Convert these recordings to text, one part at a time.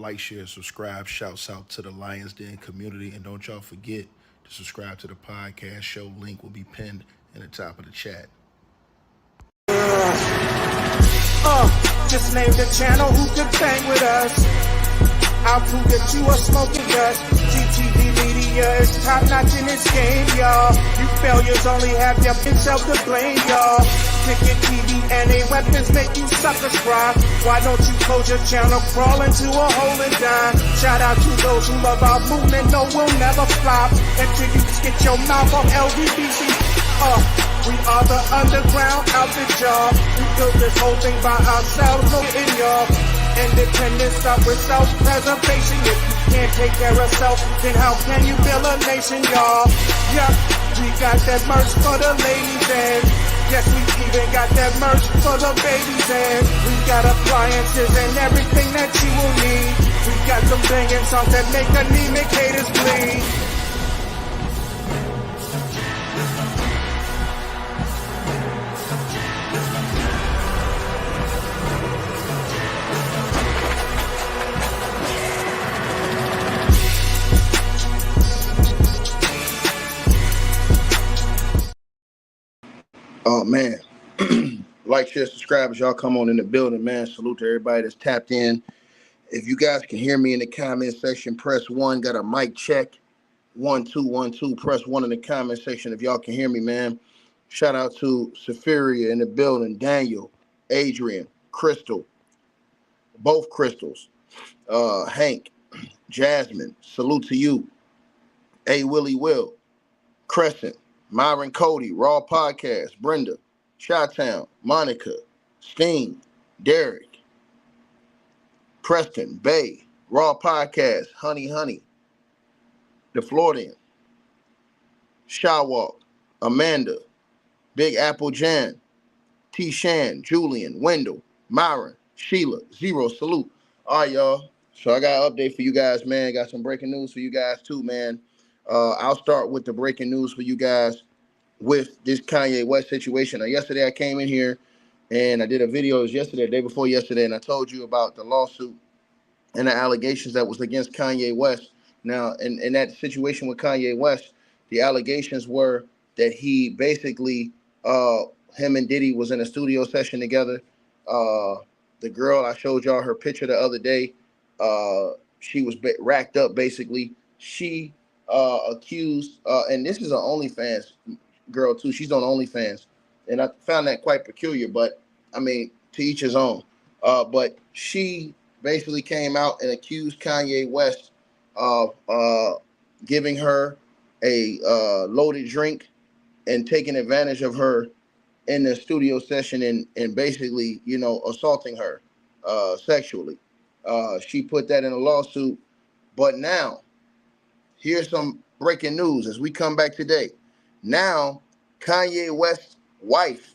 like, share, subscribe. Shouts out to the Lions Den community. And don't y'all forget to subscribe to the podcast show. Link will be pinned in the top of the chat. Just name the channel who could bang with us. I'll prove that you are smoking dust. GTV Media is top notch in this game, y'all. You failures only have your self to blame, y'all. Ticket TV and a weapons make you suckers cry. Why don't you close your channel, crawl into a hole and die? Shout out to those who love our movement, no, we'll never flop. Until you get your mouth on LDBC. We are the underground outfit, y'all. We built this whole thing by ourselves, no in y'all. Independence start with self-preservation. If you can't take care of self, then how can you build a nation, y'all? Yup, we got that merch for the ladies and yes, we even got that merch for the babies and we got appliances and everything that you will need. We got some banging songs that make anemic haters bleed. Oh, man. Like, share, subscribe as y'all come on in the building, man. Salute to everybody that's tapped in. If you guys can hear me in the comment section, press 1. Got a mic check. 1, 2, 1, 2. Press 1 in the comment section if y'all can hear me, man. Shout out to Saphiria in the building. Daniel, Adrian, Crystal. Both Crystals. Hank, Jasmine. Salute to you. A. Willie Will. Crescent. Myron Cody, Raw Podcast, Brenda, Chi-Town, Monica, Steen, Derek, Preston, Bay, Raw Podcast, Honey, The Floridian, Shawalk, Amanda, Big Apple Jan, T. Shan, Julian, Wendell, Myron, Sheila, Zero, salute. All right, y'all. So I got an update for you guys, man. Got some breaking news for you guys too, man. I'll start with the breaking news for you guys with this Kanye West situation. Now, yesterday I came in here and I did a video. It was yesterday, the day before yesterday, and I told you about the lawsuit and the allegations that was against Kanye West. Now, in that situation with Kanye West, the allegations were that he basically, him and Diddy was in a studio session together. The girl, I showed y'all her picture the other day. She was racked up, basically. She accused, and this is an OnlyFans girl too. She's on OnlyFans, and I found that quite peculiar. But I mean, to each his own. But she basically came out and accused Kanye West of giving her a loaded drink and taking advantage of her in the studio session and basically, you know, assaulting her sexually. She put that in a lawsuit. But now, here's some breaking news as we come back today. Now, Kanye West's wife,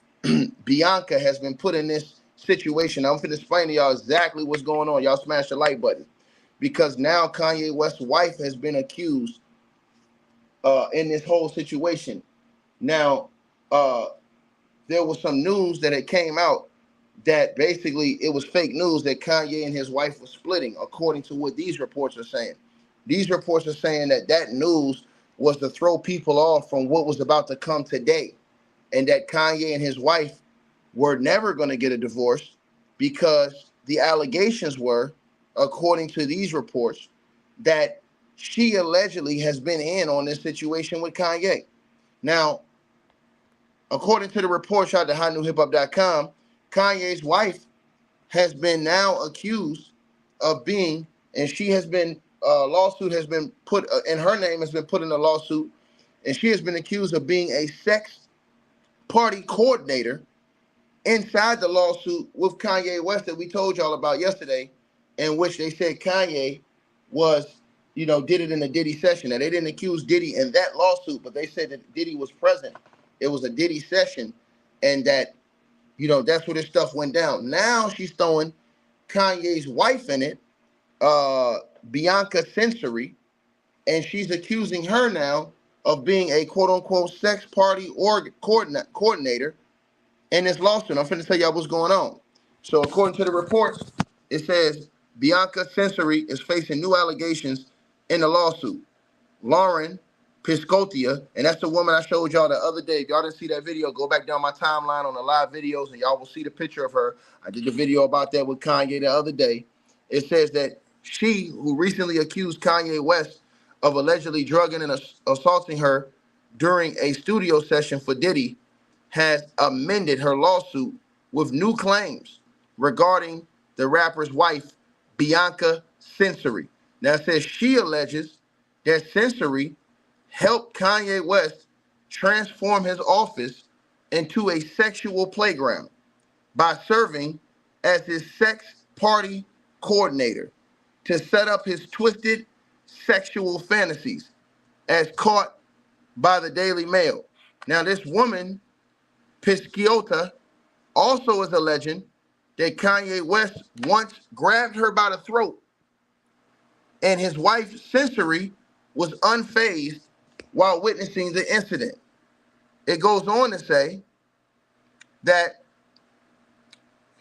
Bianca, has been put in this situation. I'm going to explain to y'all exactly what's going on. Y'all smash the like button. Because now Kanye West's wife has been accused in this whole situation. Now, there was some news that it came out that basically it was fake news that Kanye and his wife were splitting, according to what these reports are saying. These reports are saying that news was to throw people off from what was about to come today, and that Kanye and his wife were never going to get a divorce because the allegations were, according to these reports, that she allegedly has been in on this situation with Kanye. Now, according to the report, shout out to HotNewHipHop.com, Kanye's wife has been now accused of being, and she has been, lawsuit has been put, and her name has been put in a lawsuit, and she has been accused of being a sex party coordinator inside the lawsuit with Kanye West that we told y'all about yesterday, in which they said Kanye was, you know, did it in a Diddy session. Now, they didn't accuse Diddy in that lawsuit, but they said that Diddy was present. It was a Diddy session, and that, you know, that's where this stuff went down. Now she's throwing Kanye's wife in it, Bianca Sensory, and she's accusing her now of being a quote-unquote sex party coordinator in this lawsuit. I'm finna tell y'all what's going on. So according to the reports, it says Bianca Sensory is facing new allegations in the lawsuit. Lauren Piscotia, and that's the woman I showed y'all the other day. If y'all didn't see that video, go back down my timeline on the live videos and y'all will see the picture of her. I did the video about that with Kanye the other day. It says that she, who recently accused Kanye West of allegedly drugging and assaulting her during a studio session for Diddy, has amended her lawsuit with new claims regarding the rapper's wife, Bianca Sensory. Now it says she alleges that Sensory helped Kanye West transform his office into a sexual playground by serving as his sex party coordinator to set up his twisted sexual fantasies, as caught by the Daily Mail. Now, this woman, Pisciota, also is alleging that Kanye West once grabbed her by the throat and his wife, Sensory, was unfazed while witnessing the incident. It goes on to say that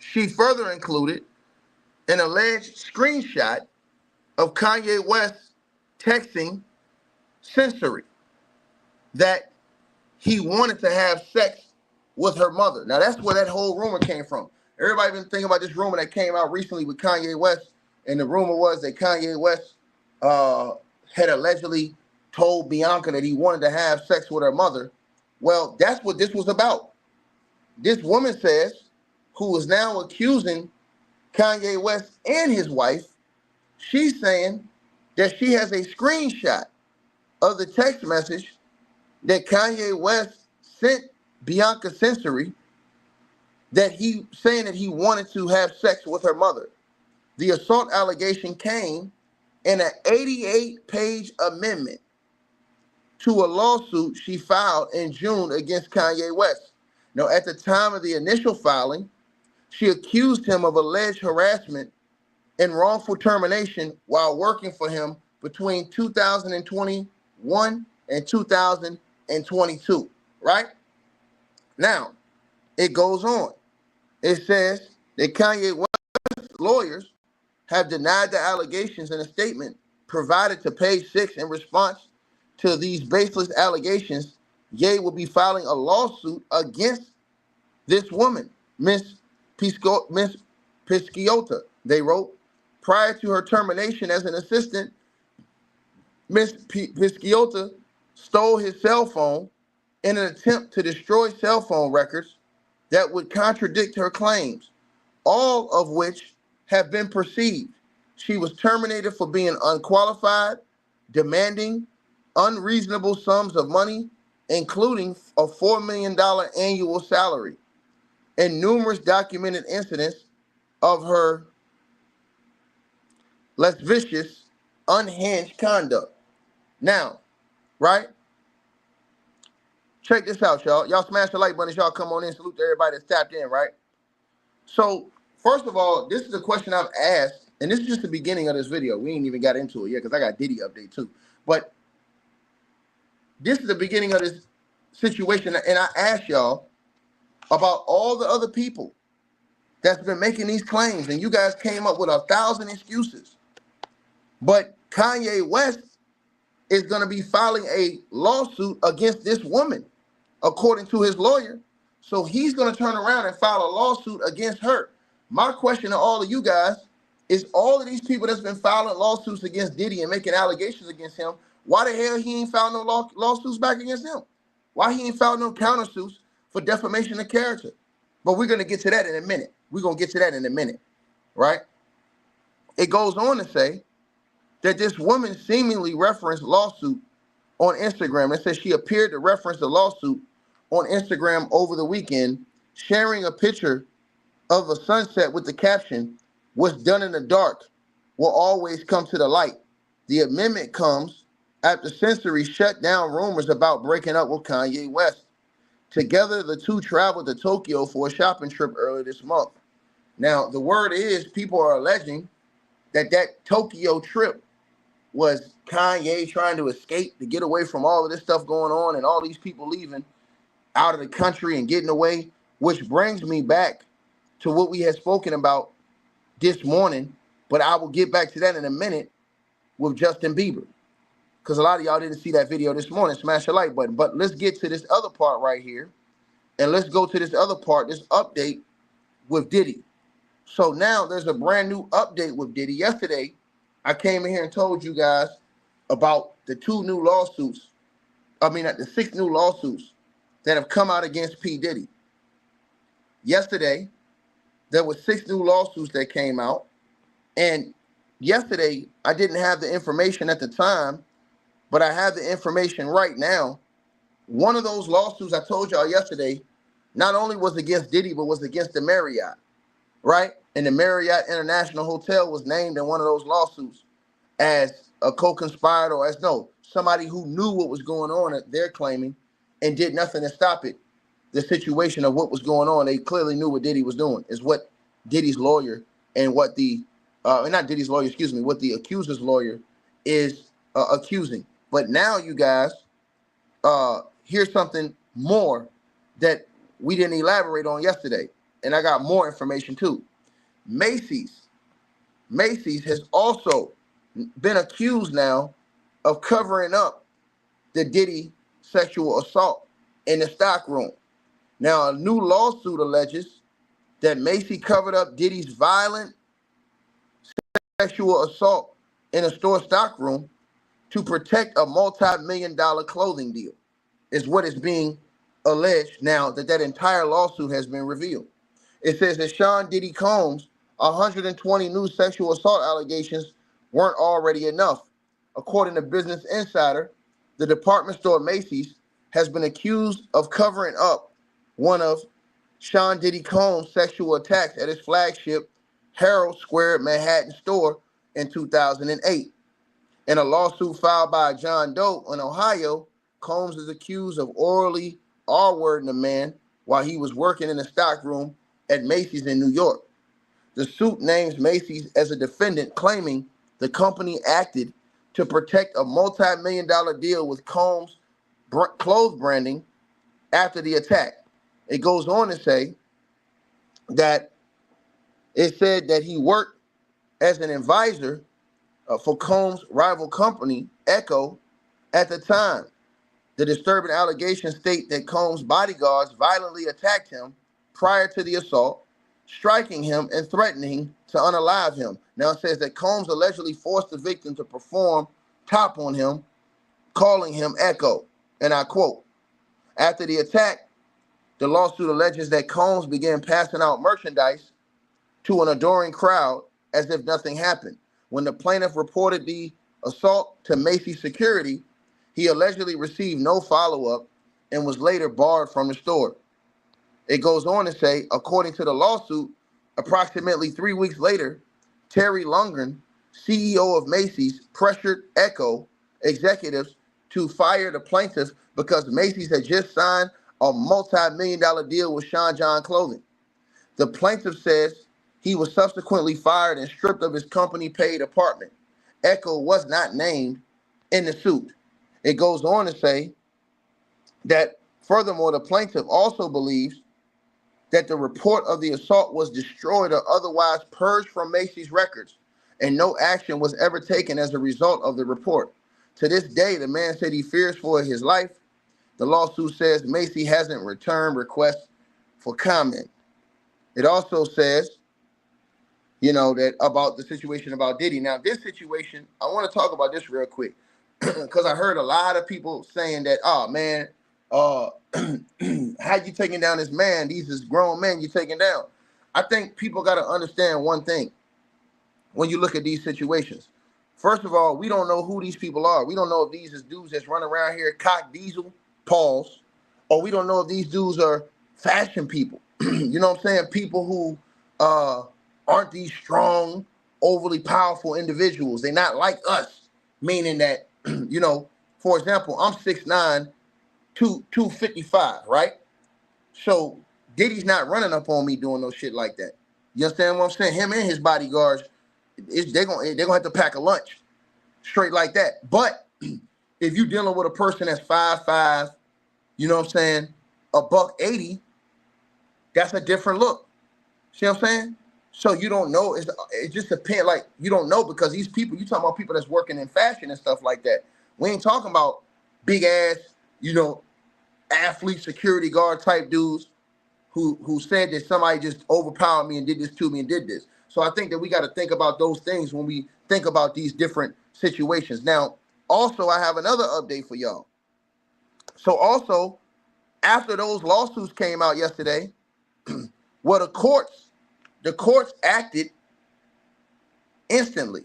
she further included an alleged screenshot of Kanye West texting Sensory that he wanted to have sex with her mother. Now, that's where that whole rumor came from. Everybody been thinking about this rumor that came out recently with Kanye West, and the rumor was that Kanye West had allegedly told Bianca that he wanted to have sex with her mother. Well, that's what this was about. This woman says, who is now accusing Kanye West and his wife, she's saying that she has a screenshot of the text message that Kanye West sent Bianca Sensory, that he saying that he wanted to have sex with her mother. The assault allegation came in an 88-page amendment to a lawsuit she filed in June against Kanye West. Now, at the time of the initial filing, she accused him of alleged harassment and wrongful termination while working for him between 2021 and 2022, right? Now, it goes on. It says that Kanye West's lawyers have denied the allegations in a statement provided to Page 6 in response to these baseless allegations. Ye will be filing a lawsuit against this woman, Miss Pisciota, they wrote. Prior to her termination as an assistant, Miss Pisciota stole his cell phone in an attempt to destroy cell phone records that would contradict her claims, all of which have been perceived. She was terminated for being unqualified, demanding unreasonable sums of money, including a $4 million annual salary, and numerous documented incidents of her lascivious, unhinged conduct. Now, right? Check this out, y'all. Y'all smash the like button as y'all come on in. Salute to everybody that's tapped in, right? So, first of all, this is a question I've asked, and this is just the beginning of this video. We ain't even got into it yet because I got Diddy update too. But this is the beginning of this situation, and I asked y'all about all the other people that's been making these claims, and you guys came up with 1,000 excuses. But Kanye West is going to be filing a lawsuit against this woman, according to his lawyer. So he's going to turn around and file a lawsuit against her. My question to all of you guys is, all of these people that's been filing lawsuits against Diddy and making allegations against him, why the hell he ain't filed no lawsuits back against him? Why he ain't filed no countersuits for defamation of character? But we're going to get to that in a minute. We're going to get to that in a minute, right? It goes on to say that this woman seemingly referenced lawsuit on Instagram. It says she appeared to reference the lawsuit on Instagram over the weekend, sharing a picture of a sunset with the caption, "What's done in the dark will always come to the light." The amendment comes after Sensory shut down rumors about breaking up with Kanye West. Together, the two traveled to Tokyo for a shopping trip earlier this month. Now, the word is people are alleging that that Tokyo trip was Kanye trying to escape, to get away from all of this stuff going on and all these people leaving out of the country and getting away, which brings me back to what we had spoken about this morning But I will get back to that in a minute with Justin Bieber, because a lot of y'all didn't see that video this morning. Smash the like button. But let's get to this other part right here. And let's go to this other part, this update with Diddy. So now there's a brand new update with Diddy. Yesterday, I came in here and told you guys about the 6 new lawsuits that have come out against P. Diddy. Yesterday, there were 6 new lawsuits that came out. And yesterday, I didn't have the information at the time, but I have the information right now. One of those lawsuits I told y'all yesterday, not only was against Diddy, but was against the Marriott, right? And the Marriott International Hotel was named in one of those lawsuits as a co-conspirator, or somebody who knew what was going on, they're claiming, and did nothing to stop it. The situation of what was going on, they clearly knew what Diddy was doing, is what Diddy's lawyer and what the, not Diddy's lawyer, excuse me, what the accuser's lawyer is accusing. But now, you guys, here's something more that we didn't elaborate on yesterday, and I got more information too. Macy's has also been accused now of covering up the Diddy sexual assault in the stockroom. Now, a new lawsuit alleges that Macy covered up Diddy's violent sexual assault in a store stockroom to protect a multi-million-dollar clothing deal, is what is being alleged now that entire lawsuit has been revealed. It says that Sean Diddy Combs' 120 new sexual assault allegations weren't already enough. According to Business Insider, the department store Macy's has been accused of covering up one of Sean Diddy Combs' sexual attacks at his flagship Herald Square Manhattan store in 2008. In a lawsuit filed by John Doe in Ohio, Combs is accused of orally R-wording a man while he was working in the stockroom at Macy's in New York. The suit names Macy's as a defendant, claiming the company acted to protect a multi-million-dollar deal with Combs' clothes branding after the attack. It goes on to say that it said that he worked as an advisor for Combs' rival company, Echo, at the time. The disturbing allegations state that Combs' bodyguards violently attacked him prior to the assault, striking him and threatening to unalive him. Now it says that Combs allegedly forced the victim to perform top on him, calling him Echo. And I quote, after the attack, the lawsuit alleges that Combs began passing out merchandise to an adoring crowd as if nothing happened. When the plaintiff reported the assault to Macy's security, he allegedly received no follow-up and was later barred from the store. It goes on to say, according to the lawsuit, approximately 3 weeks later, Terry Lundgren, CEO of Macy's, pressured Echo executives to fire the plaintiff because Macy's had just signed a multi-million-dollar deal with Sean John Clothing. The plaintiff says he was subsequently fired and stripped of his company-paid apartment. Echo was not named in the suit. It goes on to say that, furthermore, the plaintiff also believes that the report of the assault was destroyed or otherwise purged from Macy's records, and no action was ever taken as a result of the report. To this day, the man said he fears for his life. The lawsuit says Macy hasn't returned requests for comment. It also says, that about the situation about Diddy. Now, this situation, I want to talk about this real quick because I heard a lot of people saying that, oh, man, how you taking down this man? These is grown men you taking down. I think people got to understand one thing when you look at these situations. First of all, we don't know who these people are. We don't know if these is dudes that's running around here cock diesel, pause, or we don't know if these dudes are fashion people. You know what I'm saying? People who aren't these strong, overly powerful individuals. They're not like us, meaning that, for example, I'm 6'9", 255, right? So Diddy's not running up on me doing no shit like that. You understand what I'm saying? Him and his bodyguards, they're gonna have to pack a lunch straight like that. But if you're dealing with a person that's 5'5", you know what I'm saying, $180, that's a different look. See what I'm saying? So you don't know. It just depends. Like, you don't know because these people, you talking about people that's working in fashion and stuff like that. We ain't talking about big ass, you know, athlete security guard type dudes who said that somebody just overpowered me and did this to me and did this. So I think that we got to think about those things when we think about these different situations. Now, also, I have another update for y'all. So also, after those lawsuits came out yesterday, well, the courts acted instantly.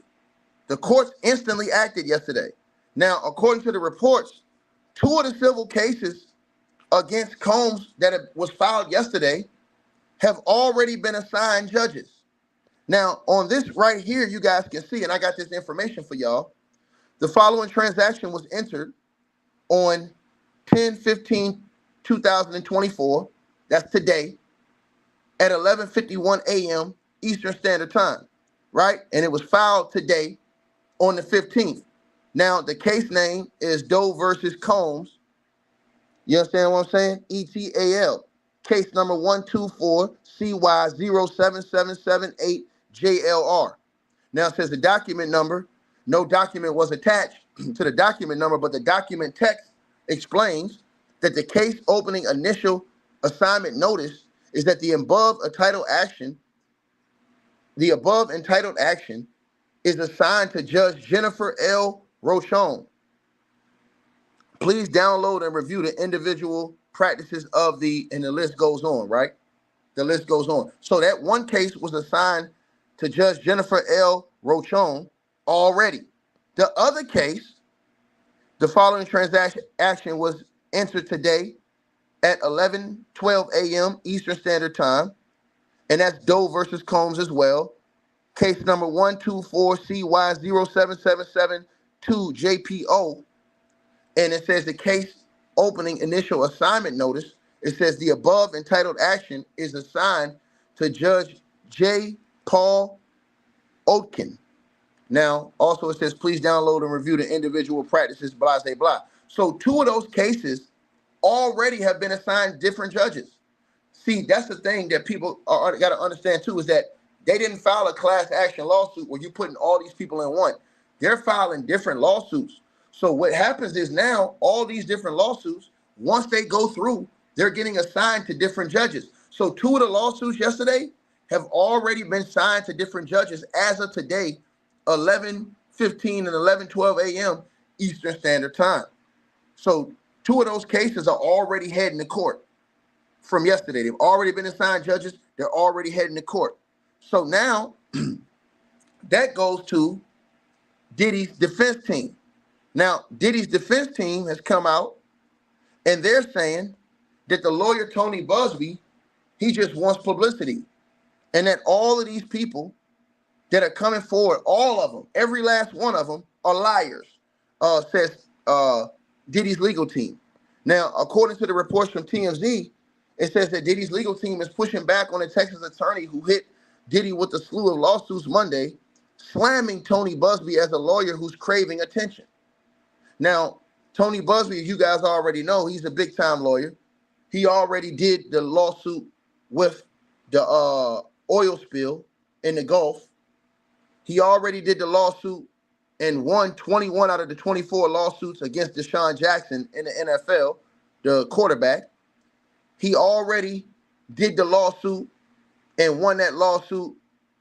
The courts instantly acted yesterday. Now, according to the reports, two of the civil cases against Combs that was filed yesterday have already been assigned judges. Now, on this right here, you guys can see, and I got this information for y'all. The following transaction was entered on 10/15/2024. That's today at 11:51 a.m. Eastern Standard Time, right? And it was filed today on the 15th. Now, the case name is Doe versus Combs. You understand what I'm saying? ETAL. Case number 124CY07778JLR. Now it says the document number. No document was attached to the document number, but the document text explains that the case opening initial assignment notice is that the above entitled action is assigned to Judge Jennifer L. Rochon. Please download and review the individual practices of and the list goes on, right? The list goes on. So that one case was assigned to Judge Jennifer L. Rochon already. The other case, the following transaction was entered today at 11:12 a.m. Eastern Standard Time, and that's Doe versus Combs as well. Case number 124CY07772JPO. And it says the case opening initial assignment notice. It says the above entitled action is assigned to Judge J. Paul Oatkin. Now, also it says please download and review the individual practices, blah, blah, blah. So two of those cases already have been assigned different judges. See, that's the thing that people got to understand too, is that they didn't file a class action lawsuit where you're putting all these people in one. They're filing different lawsuits. So what happens is now all these different lawsuits, once they go through, they're getting assigned to different judges. So two of the lawsuits yesterday have already been signed to different judges as of today, 11:15 and 11:12 a.m. Eastern Standard Time. So two of those cases are already heading to court from yesterday. They've already been assigned judges. They're already heading to court. So now that goes to Diddy's defense team. Now, Diddy's defense team has come out and they're saying that the lawyer, Tony Busby, he just wants publicity. And that all of these people that are coming forward, all of them, every last one of them are liars, says Diddy's legal team. Now, according to the reports from TMZ, it says that Diddy's legal team is pushing back on the Texas attorney who hit Diddy with a slew of lawsuits Monday, slamming Tony Busby as a lawyer who's craving attention. Now, Tony Busby, you guys already know, he's a big-time lawyer. He already did the lawsuit with the oil spill in the Gulf. He already did the lawsuit and won 21 out of the 24 lawsuits against Deshaun Jackson in the NFL, the quarterback. He already did the lawsuit and won that lawsuit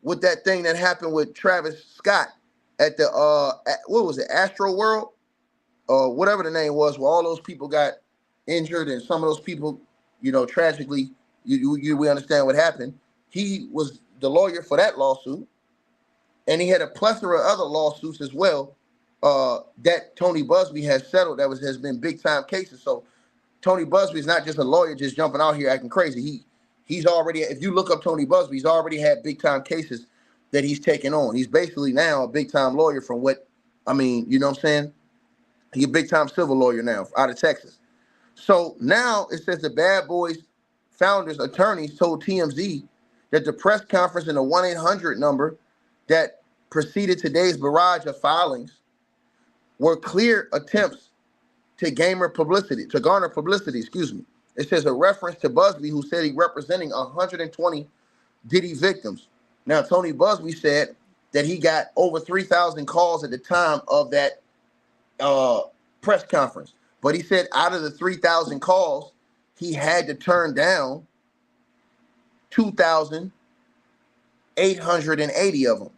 with that thing that happened with Travis Scott at the, what was it, Astro World? Whatever the name was, where all those people got injured and some of those people, you know, tragically, we understand what happened. He was the lawyer for that lawsuit, and he had a plethora of other lawsuits as well that Tony Busby has settled. Has been big time cases. So Tony Busby is not just a lawyer just jumping out here acting crazy. He's already, if you look up Tony Busby, he's already had big time cases that he's taken on. He's basically now a big time lawyer from what, I mean, you know what I'm saying? He's a big time civil lawyer now out of Texas. So now it says the Bad Boys founders attorneys told TMZ that the press conference and the 1-800 number that preceded today's barrage of filings were clear attempts to garner publicity, excuse me. It says a reference to Busby, who said he representing 120 Diddy victims. Now, Tony Busby said that he got over 3,000 calls at the time of that uh, press conference. But he said out of the 3,000 calls, he had to turn down 2,880 of them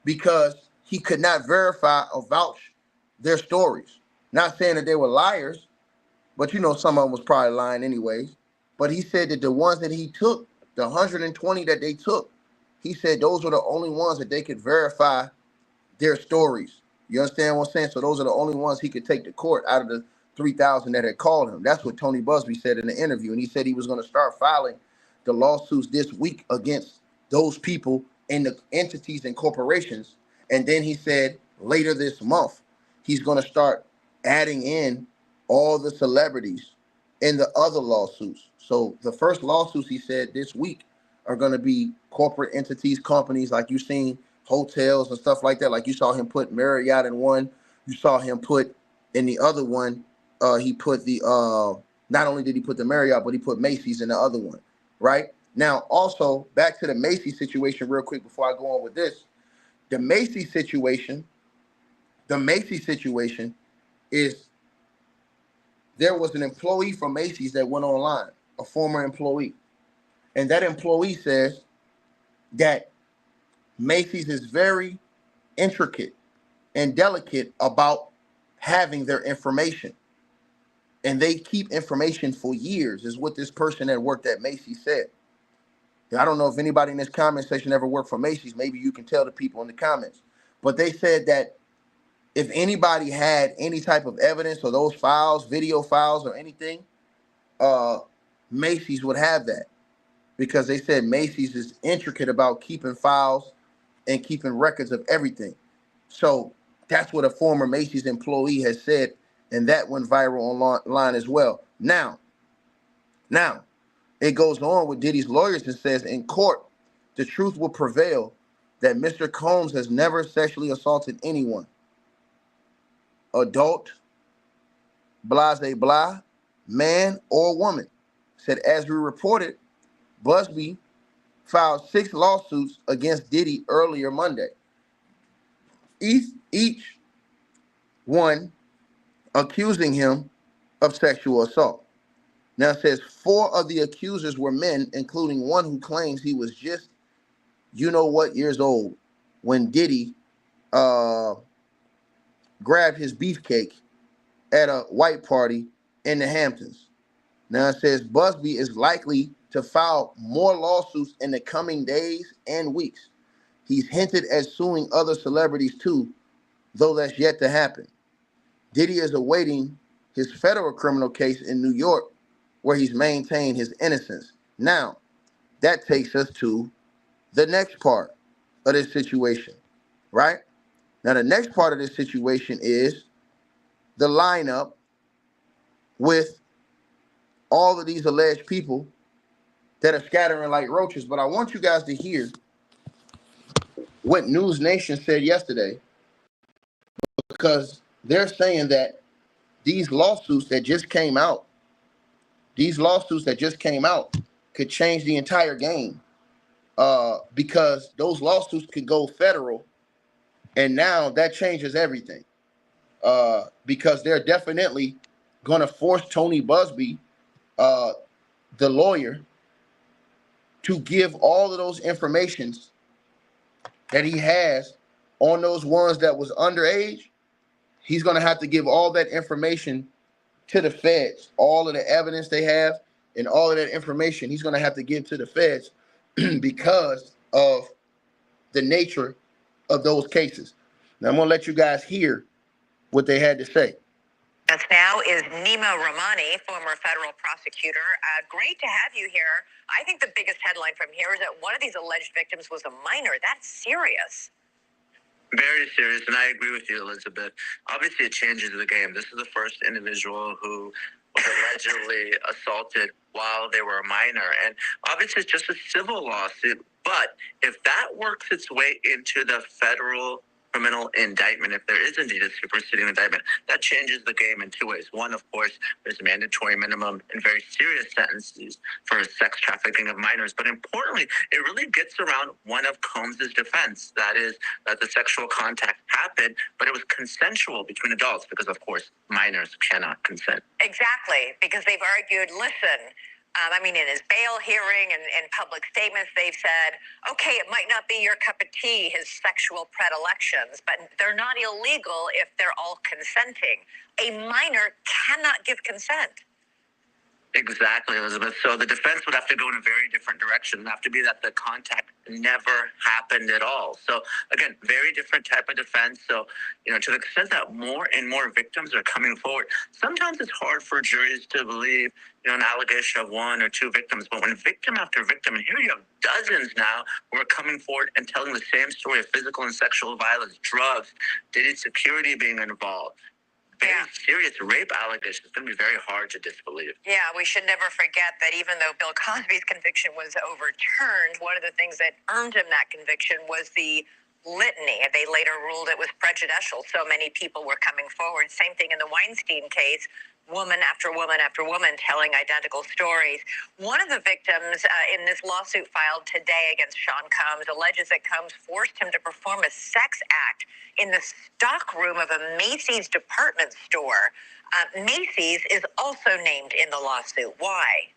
because he could not verify or vouch their stories. Not saying that they were liars, but some of them was probably lying anyways. But he said that the ones that he took, the 120 that they took, he said those were the only ones that they could verify their stories. You understand what I'm saying? So those are the only ones he could take to court out of the 3,000 that had called him. That's what Tony Busby said in the interview. And he said he was going to start filing the lawsuits this week against those people and the entities and corporations. And then he said later this month, he's going to start adding in all the celebrities in the other lawsuits. So the first lawsuits, he said, this week are going to be corporate entities, companies like you've seen, hotels and stuff like that. Like you saw him put Marriott in one. You saw him put in the other one. He put the not only did he put the Marriott, but he put Macy's in the other one. Right now, also back to the Macy situation real quick before I go on with this. The Macy situation is there was an employee from Macy's that went online, a former employee, and that employee says that Macy's is very intricate and delicate about having their information. And they keep information for years, is what this person that worked at Macy's said. I don't know if anybody in this comment section ever worked for Macy's. Maybe you can tell the people in the comments. But they said that if anybody had any type of evidence or those files, video files or anything, Macy's would have that. Because they said Macy's is intricate about keeping files and keeping records of everything. So that's what a former Macy's employee has said, and that went viral online as well. Now, it goes on with Diddy's lawyers and says, in court, the truth will prevail that Mr. Combs has never sexually assaulted anyone. Adult, blase blah, man or woman. Said, as we reported, Busby filed 6 lawsuits against Diddy earlier Monday. Each one accusing him of sexual assault. Now it says 4 of the accusers were men, including one who claims he was just years old when Diddy grabbed his beefcake at a white party in the Hamptons. Now it says Busby is likely to file more lawsuits in the coming days and weeks. He's hinted at suing other celebrities too, though that's yet to happen. Diddy is awaiting his federal criminal case in New York, where he's maintained his innocence. Now, that takes us to the next part of this situation, right? Now, the next part of this situation is the lineup with all of these alleged people that are scattering like roaches. But I want you guys to hear what News Nation said yesterday, because they're saying that these lawsuits that just came out could change the entire game, because those lawsuits could go federal, and now that changes everything, because they're definitely going to force Tony Busby, the lawyer, to give all of those informations that he has on those ones that was underage. He's going to have to give all that information to the feds, all of the evidence they have and all of that information he's going to have to give to the feds because of the nature of those cases. Now, I'm going to let you guys hear what they had to say. Us now is Nima Rahmani, former federal prosecutor. Great to have you here. I think the biggest headline from here is that one of these alleged victims was a minor. That's serious. Very serious, and I agree with you, Elizabeth. Obviously, it changes the game. This is the first individual who was allegedly assaulted while they were a minor, and obviously it's just a civil lawsuit. But if that works its way into the federal criminal indictment, if there is indeed a superseding indictment, that changes the game in two ways. One, of course, there's mandatory minimum and very serious sentences for sex trafficking of minors. But importantly, it really gets around one of Combs's defense. That is that the sexual contact happened, but it was consensual between adults because, of course, minors cannot consent. Exactly, because they've argued, listen, in his bail hearing and public statements, they've said, okay, it might not be your cup of tea, his sexual predilections, but they're not illegal if they're all consenting. A minor cannot give consent. Exactly, Elizabeth. So the defense would have to go in a very different direction. It would have to be that the contact never happened at all. So again, very different type of defense. So, to the extent that more and more victims are coming forward, sometimes it's hard for juries to believe, an allegation of one or two victims. But when victim after victim, and here you have dozens now who are coming forward and telling the same story of physical and sexual violence, drugs, Diddy security being involved, very serious rape allegations. It's going to be very hard to disbelieve. Yeah, we should never forget that even though Bill Cosby's conviction was overturned, one of the things that earned him that conviction was the litany. They later ruled it was prejudicial. So many people were coming forward. Same thing in the Weinstein case. Woman after woman after woman telling identical stories. One of the victims in this lawsuit filed today against Sean Combs alleges that Combs forced him to perform a sex act in the stockroom of a Macy's department store. Macy's is also named in the lawsuit. Why?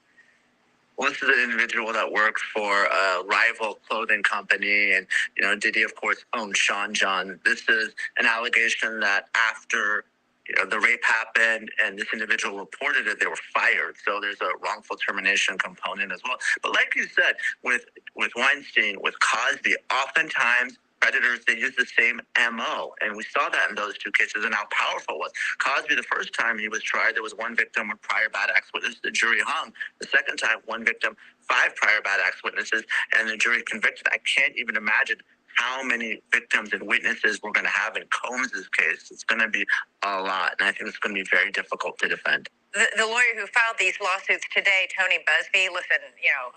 Well, this is an individual that worked for a rival clothing company, and, Diddy, of course, owned Sean John. This is an allegation that after the rape happened and this individual reported it, they were fired. So there's a wrongful termination component as well. But like you said, with Weinstein, with Cosby, oftentimes predators, they use the same MO. And we saw that in those two cases and how powerful it was. Cosby, the first time he was tried, there was one victim with prior bad acts witness. The jury hung. The second time, one victim, 5 prior bad acts witnesses, and the jury convicted. I can't even imagine how many victims and witnesses we're going to have in Combs's case. It's going to be a lot, and I think it's going to be very difficult to defend. The lawyer who filed these lawsuits today, Tony Busby, listen,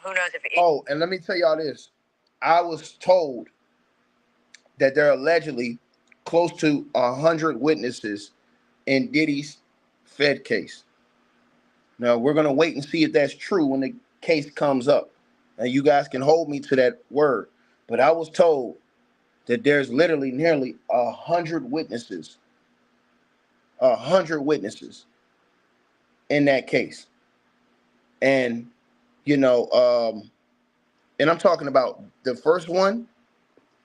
who knows if... Oh, and let me tell y'all this. I was told that there are allegedly close to 100 witnesses in Diddy's Fed case. Now, we're going to wait and see if that's true when the case comes up. And you guys can hold me to that word. But I was told that there's literally nearly 100 witnesses. 100 witnesses in that case. And, and I'm talking about the first one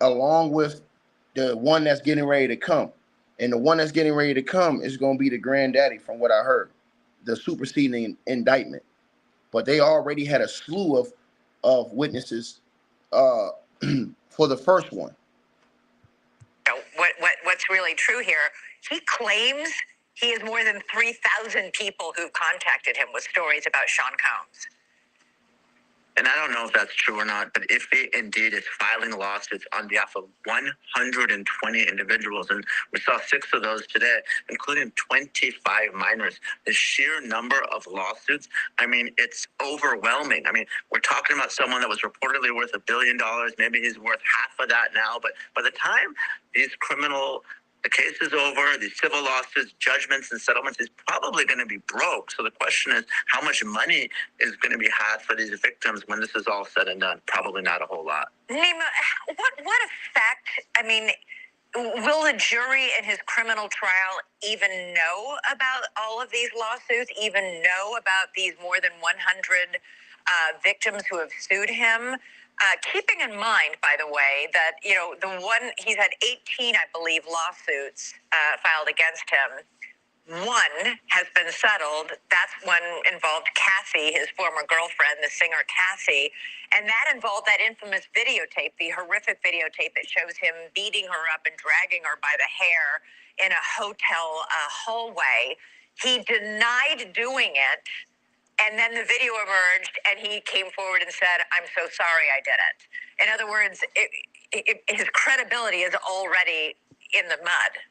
along with the one that's getting ready to come. And the one that's getting ready to come is going to be the granddaddy, from what I heard, the superseding indictment. But they already had a slew of witnesses for the first one. What's really true here, he claims he has more than 3,000 people who've contacted him with stories about Sean Combs. And I don't know if that's true or not, but if he indeed is filing lawsuits on behalf of 120 individuals, and we saw 6 of those today, including 25 minors, the sheer number of lawsuits, it's overwhelming. We're talking about someone that was reportedly worth $1 billion. Maybe he's worth half of that now. But by the time the case is over, these civil lawsuits, judgments, and settlements, is probably going to be broke. So the question is, how much money is going to be had for these victims when this is all said and done? Probably not a whole lot. Nima, what effect, will the jury in his criminal trial even know about all of these lawsuits, even know about these more than 100 victims who have sued him? Keeping in mind, by the way, that, he's had 18, I believe, lawsuits filed against him. One has been settled. That's one involved Cassie, his former girlfriend, the singer Cassie. And that involved that infamous videotape, the horrific videotape that shows him beating her up and dragging her by the hair in a hotel hallway. He denied doing it. And then the video emerged, and he came forward and said, "I'm so sorry I did it." In other words, his credibility is already in the mud.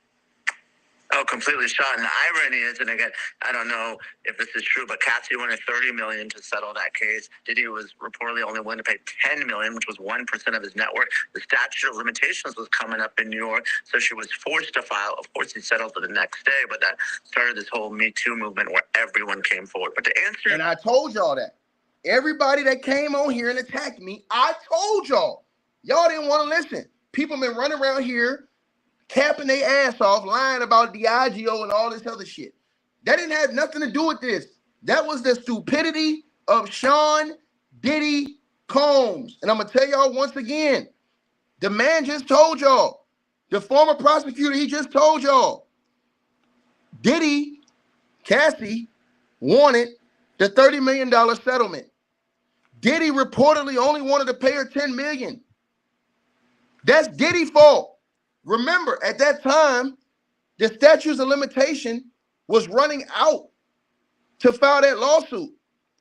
Oh, completely shot. And the irony is, and again, I don't know if this is true, but Cassie wanted $30 million to settle that case. Diddy was reportedly only willing to pay $10 million, which was 1% of his net worth. The statute of limitations was coming up in New York, so she was forced to file. Of course, he settled the next day, but that started this whole Me Too movement where everyone came forward. But to answer, and I told y'all that. Everybody that came on here and attacked me, I told y'all. Y'all didn't want to listen. People been running around here capping their ass off, lying about Diageo and all this other shit. That didn't have nothing to do with this. That was the stupidity of Sean Diddy Combs. And I'm going to tell y'all once again, the man just told y'all, the former prosecutor, he just told y'all, Diddy, Cassie, wanted the $30 million settlement. Diddy reportedly only wanted to pay her $10 million. That's Diddy's fault. Remember, at that time, the statutes of limitation was running out to file that lawsuit.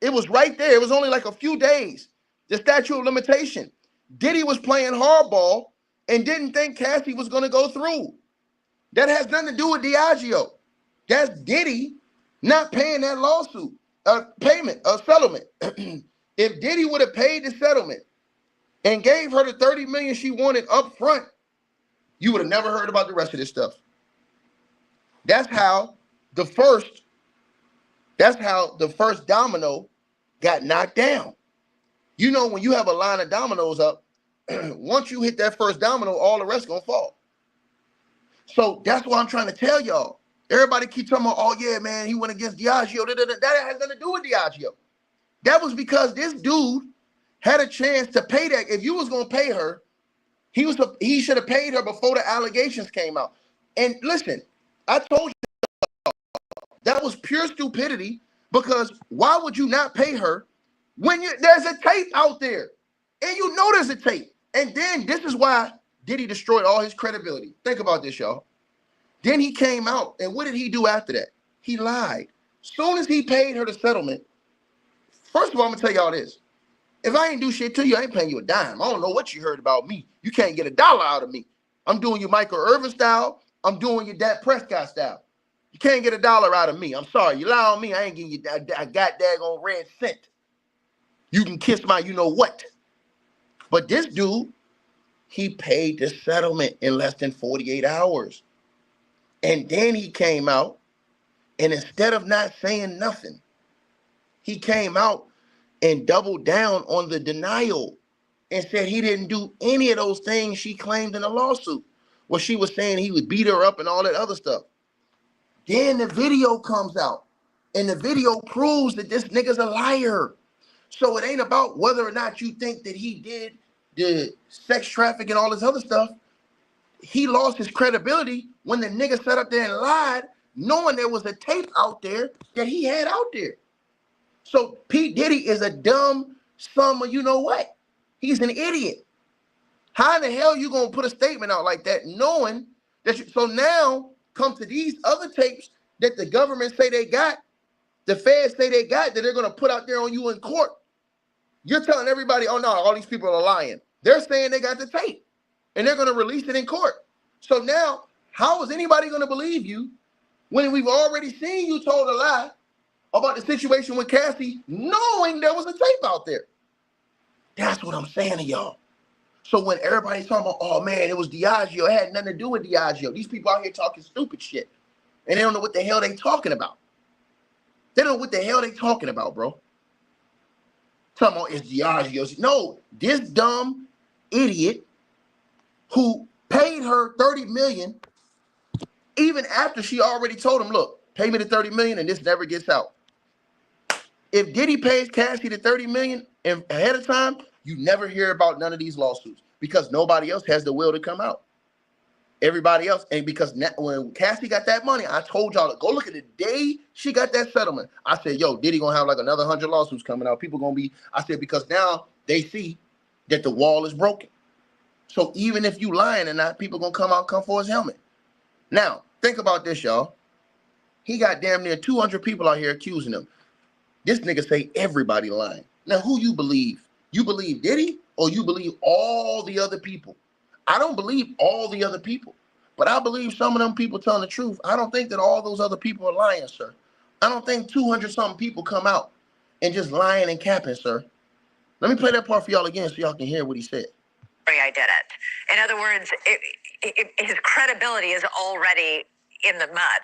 It was right there. It was only like a few days, the statute of limitation. Diddy was playing hardball and didn't think Cassie was going to go through. That has nothing to do with Diageo. That's Diddy not paying that lawsuit, settlement. If Diddy would have paid the settlement and gave her the $30 million she wanted up front, you would have never heard about the rest of this stuff. That's how the first domino got knocked down. You know, when you have a line of dominoes up, once you hit that first domino, all the rest gonna fall. So that's what I'm trying to tell y'all. Everybody keep talking about, oh yeah, man, he went against Diageo. That has nothing to do with Diageo. That was because this dude had a chance to pay that. If you was gonna pay her, he should have paid her before the allegations came out. And listen, I told you that was pure stupidity, because why would you not pay her when there's a tape out there and you know there's a tape? And then this is why Diddy destroyed all his credibility. Think about this, y'all. Then he came out, and what did he do after that? He lied. Soon as he paid her the settlement, first of all, I'm gonna tell y'all this. If I ain't do shit to you, I ain't paying you a dime. I don't know what you heard about me. You can't get $1 out of me. I'm doing you Michael Irvin style. I'm doing you Dak Prescott style. You can't get $1 out of me. I'm sorry. You lie on me, I ain't giving you a got daggone red cent. You can kiss my you know what. But this dude, he paid the settlement in less than 48 hours. And then he came out, and instead of not saying nothing, he came out and doubled down on the denial and said he didn't do any of those things she claimed in the lawsuit. Well, she was saying he would beat her up and all that other stuff. Then the video comes out, and the video proves that this nigga's a liar. So it ain't about whether or not you think that he did the sex traffic and all this other stuff. He lost his credibility when the nigga sat up there and lied, knowing there was a tape out there that he had out there. So P. Diddy is a dumb son of you know what. He's an idiot. How in the hell you gonna put a statement out like that, knowing that so now come to these other tapes that the government say they got, the feds say they got, that they're gonna put out there on you in court. You're telling everybody, oh no, all these people are lying. They're saying they got the tape and they're gonna release it in court. So now, how is anybody gonna believe you when we've already seen you told a lie about the situation with Cassie, knowing there was a tape out there? That's what I'm saying to y'all. So when everybody's talking about, oh man, it was Diageo, it had nothing to do with Diageo. These people out here talking stupid shit, and they don't know what the hell they talking about. They don't know what the hell they talking about, bro. Talking about it's Diageo. No, this dumb idiot who paid her $30 million, even after she already told him, look, pay me the $30 million and this never gets out. If Diddy pays Cassie the $30 million ahead of time, you never hear about none of these lawsuits because nobody else has the will to come out. Everybody else, and because when Cassie got that money, I told y'all to go look at the day she got that settlement. I said, yo, Diddy gonna have like another 100 lawsuits coming out. People gonna be, I said, because now they see that the wall is broken. So even if you lying or not, people gonna come for his helmet. Now, think about this, y'all. He got damn near 200 people out here accusing him. This nigga say everybody lying. Now, who you believe? You believe Diddy or you believe all the other people? I don't believe all the other people But I believe some of them people telling the truth. I don't think that all those other people are lying, sir. I don't think 200-something people come out and just lying and capping, sir. Let me play that part for y'all again so y'all can hear what he said. I did it. In other words, his credibility is already in the mud.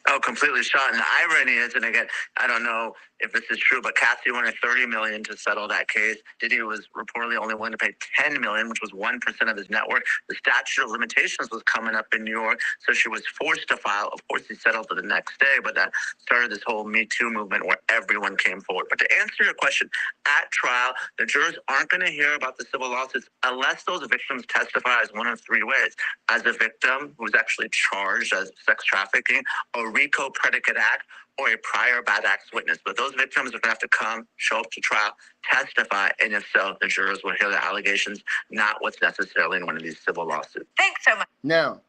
Oh, completely shot. And the irony is, and again, I don't know if this is true, but Cassie wanted $30 million to settle that case. Diddy was reportedly only willing to pay $10 million, which was 1% of his net worth. The statute of limitations was coming up in New York, so she was forced to file. Of course, he settled the next day, but that started this whole Me Too movement where everyone came forward. But to answer your question, at trial, the jurors aren't going to hear about the civil lawsuits unless those victims testify as one of three ways: as a victim who's actually charged as sex trafficking, a RICO predicate act, or a prior bad acts witness. But those victims are going to have to come, show up to trial, testify, and if so, the jurors will hear the allegations, not what's necessarily in one of these civil lawsuits. Thanks so much. Now,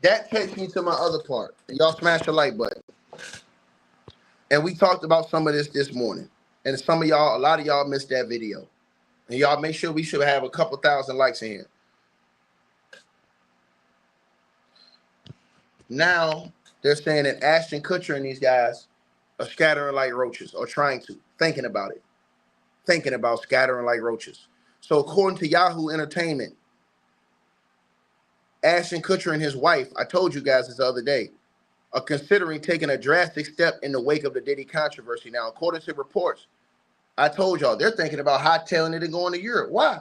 that takes me to my other part. Y'all smash the like button. And we talked about some of this morning. And some of y'all, a lot of y'all missed that video. And y'all make sure we should have a couple thousand likes in here. Now, they're saying that Ashton Kutcher and these guys are scattering like roaches, or trying to, thinking about it. Thinking about scattering like roaches. So according to Yahoo Entertainment, Ashton Kutcher and his wife, I told you guys this the other day, are considering taking a drastic step in the wake of the Diddy controversy. Now, according to reports, I told y'all, they're thinking about hightailing it and going to Europe. Why?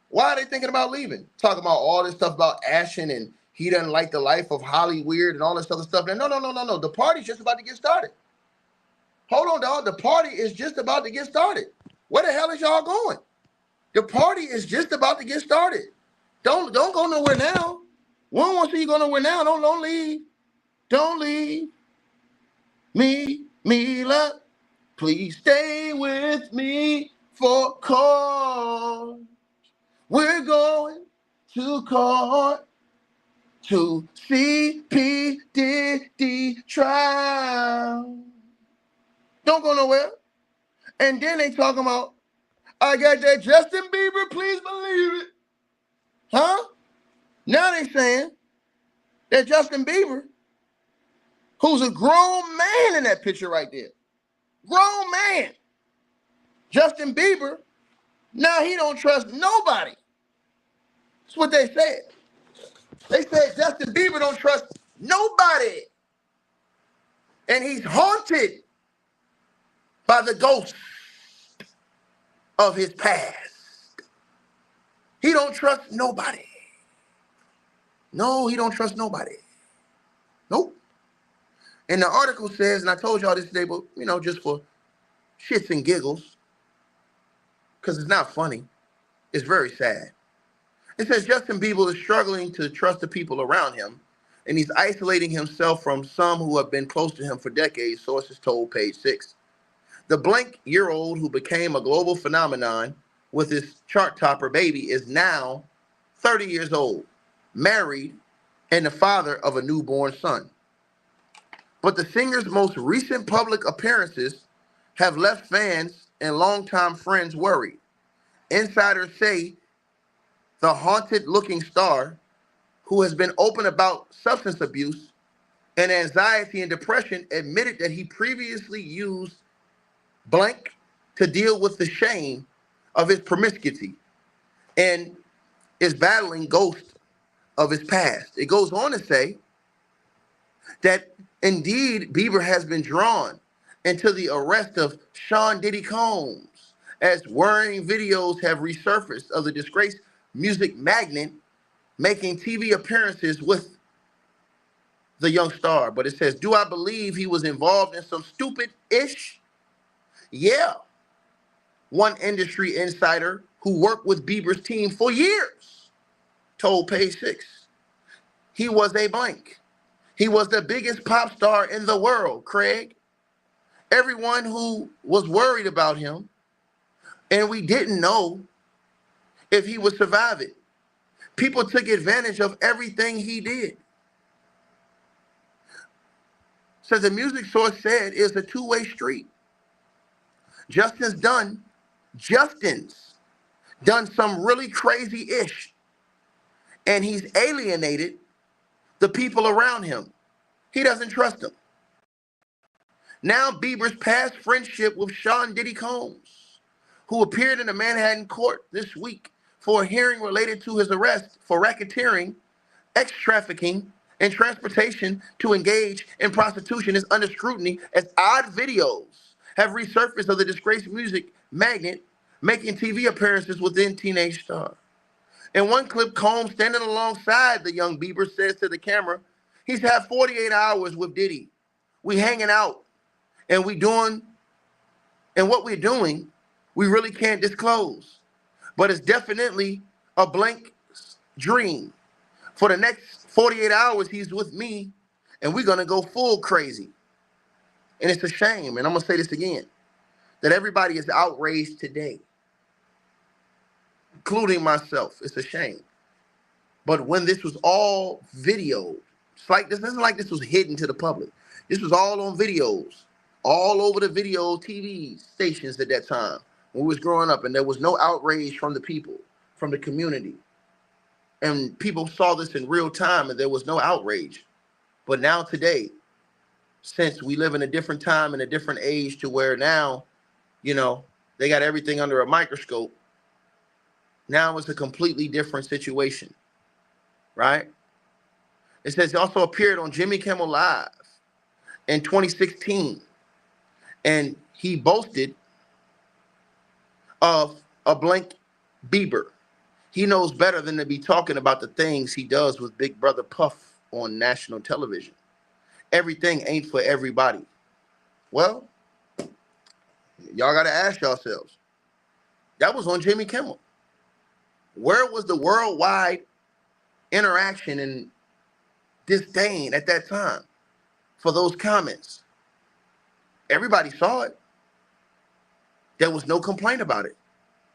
Why are they thinking about leaving? Talking about all this stuff about Ashton and he doesn't like the life of Hollywood and all this other stuff. No. The party's just about to get started. Hold on, dog. The party is just about to get started. Where the hell is y'all going? The party is just about to get started. Don't go nowhere now. We don't want to see you go nowhere now. Don't leave. Don't leave. Mila, please stay with me for court. We're going to court to see P. Diddy trial. Don't go nowhere. And then they talking about, I got that Justin Bieber, please believe it. Huh? Now they saying that Justin Bieber, who's a grown man in that picture right there. Grown man. Justin Bieber, now he don't trust nobody. That's what they said. They said Justin Bieber don't trust nobody. And he's haunted by the ghost of his past. He don't trust nobody. No, he don't trust nobody. Nope. And the article says, and I told y'all this today, but, just for shits and giggles, because it's not funny. It's very sad. It says Justin Bieber is struggling to trust the people around him, and he's isolating himself from some who have been close to him for decades, sources told Page 6. The blank-year-old who became a global phenomenon with his chart-topper baby is now 30 years old, married, and the father of a newborn son. But the singer's most recent public appearances have left fans and longtime friends worried. Insiders say the haunted-looking star, who has been open about substance abuse and anxiety and depression, admitted that he previously used blank to deal with the shame of his promiscuity and is battling ghosts of his past. It goes on to say that indeed Bieber has been drawn into the arrest of Sean Diddy Combs, as worrying videos have resurfaced of the disgraced music magnate making TV appearances with the young star. But it says, do I believe he was involved in some stupid-ish? Yeah. One industry insider who worked with Bieber's team for years told Page 6. He was a blank. He was the biggest pop star in the world, Craig. Everyone who was worried about him, and we didn't know if he would survive it. People took advantage of everything he did. So the music source said it's a two-way street. Justin's done some really crazy-ish. and he's alienated the people around him. He doesn't trust them. Now Bieber's past friendship with Sean Diddy Combs, who appeared in a Manhattan court this week for a hearing related to his arrest for racketeering, sex trafficking, and transportation to engage in prostitution, is under scrutiny as odd videos have resurfaced of the disgraced music magnate making TV appearances within teenage star. In one clip, Combs, standing alongside the young Bieber, says to the camera, he's had 48 hours with Diddy. We hanging out and what we're doing, we really can't disclose. But it's definitely a blank dream. For the next 48 hours, he's with me, and we're going to go full crazy. And it's a shame, and I'm going to say this again, that everybody is outraged today, including myself. It's a shame. But when this was all videoed, this isn't like this was hidden to the public. This was all on videos, all over the video TV stations at that time when we was growing up, and there was no outrage from the people, from the community. And people saw this in real time, and there was no outrage. But now today, since we live in a different time and a different age to where now, they got everything under a microscope, now it's a completely different situation, right? It says he also appeared on Jimmy Kimmel Live in 2016, and he boasted of a blank Bieber. He knows better than to be talking about the things he does with Big Brother Puff on national television. Everything ain't for everybody. Well, y'all got to ask yourselves. That was on Jimmy Kimmel. Where was the worldwide interaction and disdain at that time for those comments? Everybody saw it. There was no complaint about it.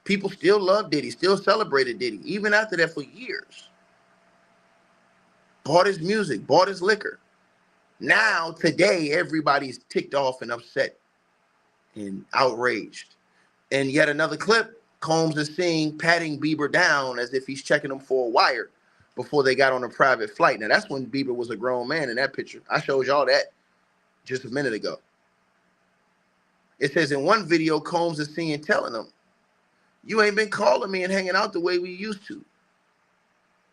People still loved Diddy, still celebrated Diddy, even after that for years. Bought his music, bought his liquor. Now, today, everybody's ticked off and upset and outraged. And yet another clip, Combs is seen patting Bieber down as if he's checking him for a wire before they got on a private flight. Now, that's when Bieber was a grown man in that picture. I showed y'all that just a minute ago. It says in one video, Combs is seen telling him, you ain't been calling me and hanging out the way we used to,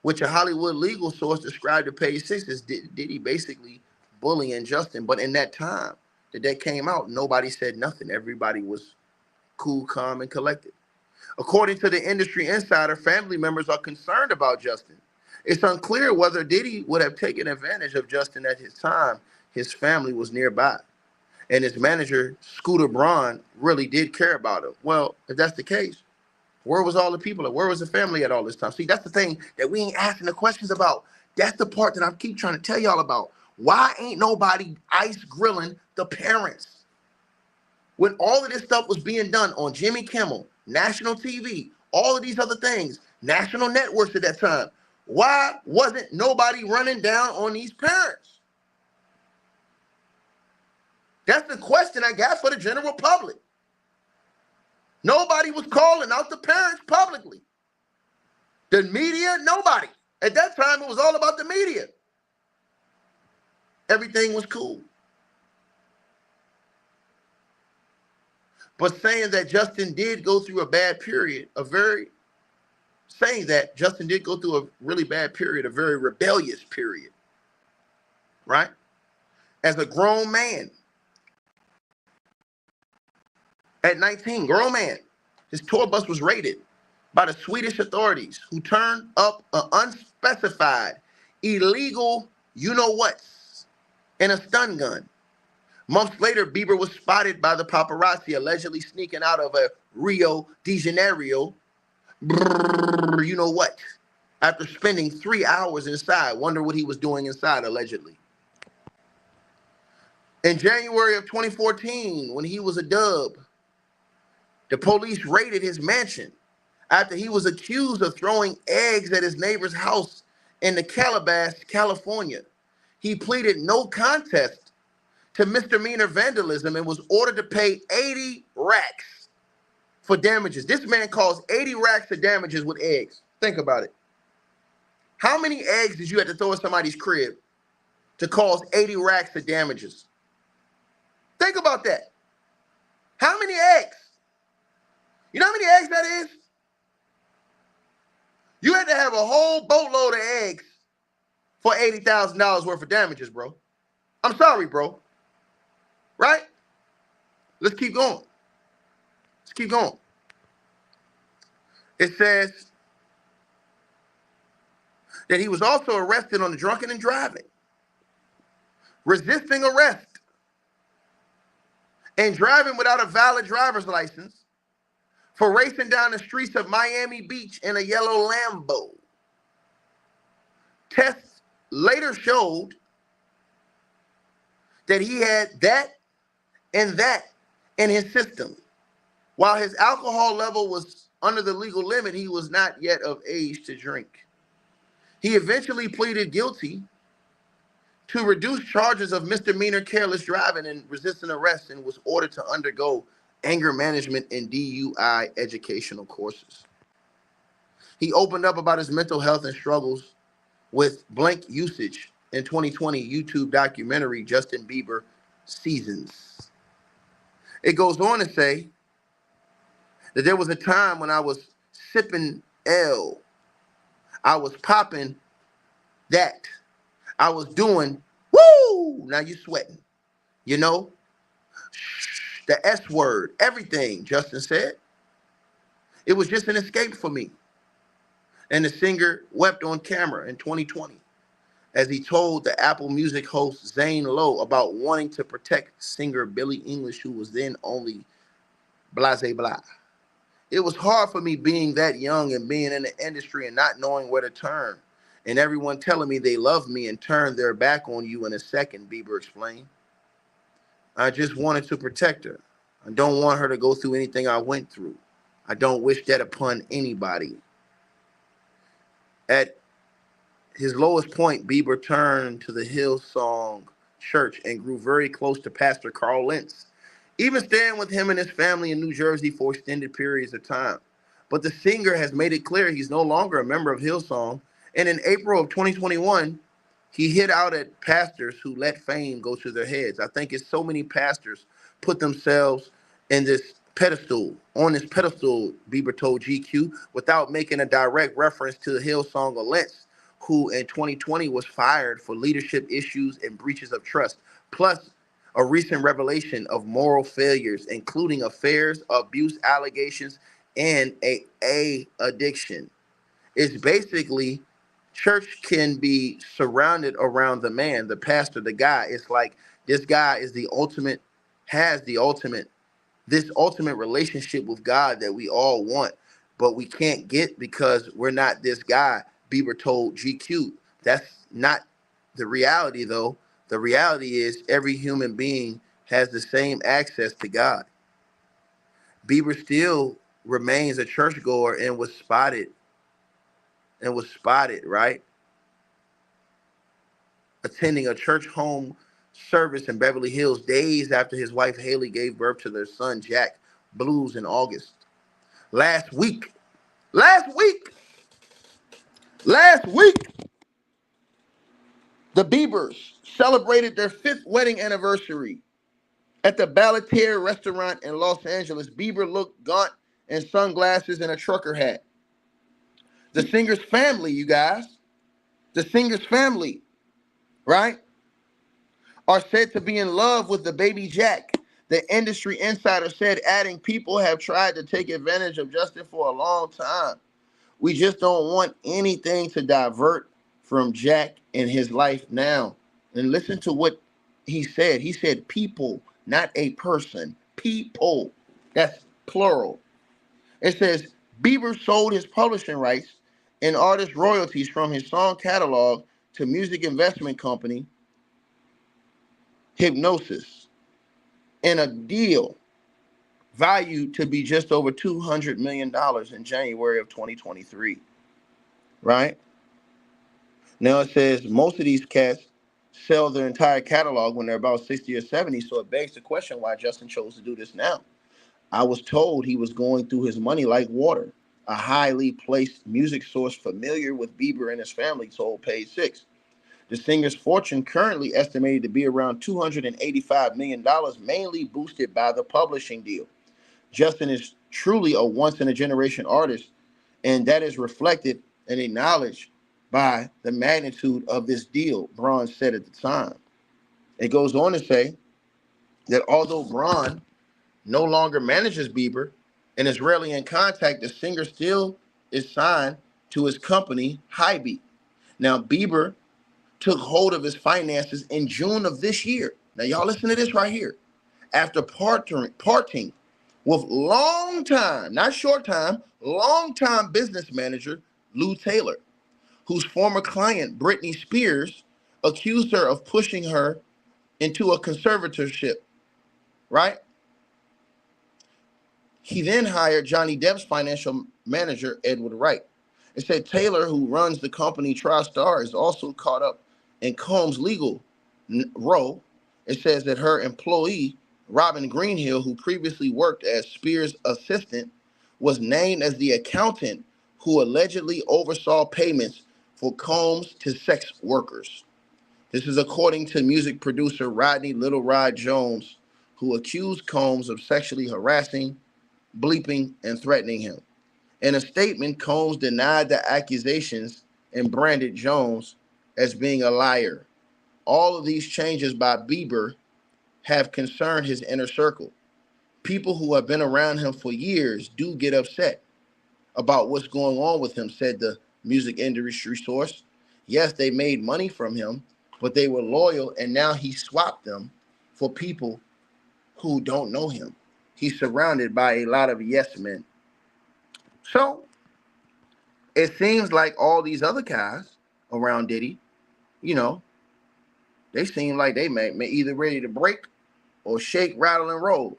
which a Hollywood legal source described to Page 6 as Diddy basically bullying Justin. But in that time that came out, nobody said nothing. Everybody was cool, calm, and collected. According to the industry insider, family members are concerned about Justin. It's unclear whether Diddy would have taken advantage of Justin at his time. His family was nearby, and his manager, Scooter Braun, really did care about him. Well, if that's the case, where was all the people at? Where was the family at all this time? See, that's the thing that we ain't asking the questions about. That's the part that I keep trying to tell y'all about. Why ain't nobody ice grilling the parents? When all of this stuff was being done on Jimmy Kimmel, national TV, all of these other things, national networks at that time, why wasn't nobody running down on these parents? That's the question I got for the general public. Nobody was calling out the parents publicly. The media, nobody. At that time, it was all about the media. Everything was cool. But saying that Justin did go through a bad period, a very rebellious period, right? As a grown man, at 19, grown man, his tour bus was raided by the Swedish authorities, who turned up an unspecified, illegal you-know-whats and a stun gun. Months later, Bieber was spotted by the paparazzi allegedly sneaking out of a Rio de Janeiro, you-know-what, after spending 3 hours inside. Wonder what he was doing inside, allegedly. In January of 2014, when he was a dub, the police raided his mansion after he was accused of throwing eggs at his neighbor's house in the Calabasas, California. He pleaded no contest to misdemeanor vandalism and was ordered to pay 80 racks for damages. This man caused 80 racks of damages with eggs. Think about it. How many eggs did you have to throw in somebody's crib to cause 80 racks of damages? Think about that. How many eggs? You know how many eggs that is? You had to have a whole boatload of eggs for $80,000 worth of damages, bro. I'm sorry, bro. Right? Let's keep going. Let's keep going. It says that he was also arrested on drunken and driving, resisting arrest, and driving without a valid driver's license for racing down the streets of Miami Beach in a yellow Lambo. Tests later showed that he had that and that in his system. While his alcohol level was under the legal limit, he was not yet of age to drink. He eventually pleaded guilty to reduced charges of misdemeanor careless driving and resisting arrest and was ordered to undergo anger management and DUI educational courses. He opened up about his mental health and struggles with blank usage in 2020 YouTube documentary Justin Bieber Seasons. It goes on to say that there was a time when I was sipping L. I was popping that. I was doing, woo! Now you sweating. You know? The S word, everything, Justin said. It was just an escape for me. And the singer wept on camera in 2020 as he told the Apple Music host Zane Lowe about wanting to protect singer Billie Eilish, who was then only blase blah. It was hard for me being that young and being in the industry and not knowing where to turn. And everyone telling me they love me and turn their back on you in a second, Bieber explained. I just wanted to protect her. I don't want her to go through anything I went through. I don't wish that upon anybody. At his lowest point, Bieber turned to the Hillsong Church and grew very close to Pastor Carl Lentz, even staying with him and his family in New Jersey for extended periods of time. But the singer has made it clear he's no longer a member of Hillsong, and in April of 2021, he hit out at pastors who let fame go to their heads. I think it's so many pastors put themselves in this pedestal, on this pedestal, Bieber told GQ, without making a direct reference to the Hillsong or Lentz, who in 2020 was fired for leadership issues and breaches of trust, plus a recent revelation of moral failures, including affairs, abuse allegations, and a addiction. It's basically church can be surrounded around the man, the pastor, the guy. It's like this guy is the ultimate, has the ultimate, this ultimate relationship with God that we all want, but we can't get because we're not this guy, Bieber told GQ. That's not the reality, though. The reality is every human being has the same access to God. Bieber still remains a churchgoer and was spotted, right? Attending a church home service in Beverly Hills days after his wife Haley gave birth to their son Jack Blues in August. Last week, the Biebers celebrated their 5th wedding anniversary at the Ballatier restaurant in Los Angeles. Bieber looked gaunt in sunglasses and a trucker hat. The singer's family, you guys, right, are said to be in love with the baby Jack. The industry insider said, adding, people have tried to take advantage of Justin for a long time. We just don't want anything to divert from Jack and his life now. And listen to what he said. He said people, not a person. People. That's plural. It says Bieber sold his publishing rights and artist royalties from his song catalog to music investment company Hypnosis in a deal valued to be just over $200 million in January of 2023, right? Now it says most of these cats sell their entire catalog when they're about 60 or 70, so it begs the question why Justin chose to do this now. I was told he was going through his money like water. A highly placed music source familiar with Bieber and his family told Page Six. The singer's fortune currently estimated to be around $285 million, mainly boosted by the publishing deal. Justin is truly a once in a generation artist, and that is reflected and acknowledged by the magnitude of this deal, Braun said at the time. It goes on to say that although Braun no longer manages Bieber and is rarely in contact, the singer still is signed to his company, Hybe. Now, Bieber took hold of his finances in June of this year. Now, y'all listen to this right here. After parting with long time, not short time, long time business manager Lou Taylor, whose former client Britney Spears accused her of pushing her into a conservatorship, right? He then hired Johnny Depp's financial manager, Edward Wright. It said Taylor, who runs the company TriStar, is also caught up in Combs' legal row. It says that her employee, Robin Greenhill, who previously worked as Spears' assistant, was named as the accountant who allegedly oversaw payments for Combs to sex workers. This is according to music producer Rodney Little Rod Jones, who accused Combs of sexually harassing, bleeping, and threatening him. In a statement, Combs denied the accusations and branded Jones as being a liar. All of these changes by Bieber have concerned his inner circle. People who have been around him for years do get upset about what's going on with him, said the music industry source. Yes, they made money from him, but they were loyal, and now he swapped them for people who don't know him. He's surrounded by a lot of yes men. So it seems like all these other guys around Diddy, you know, they seem like they may either ready to break or shake, rattle, and roll.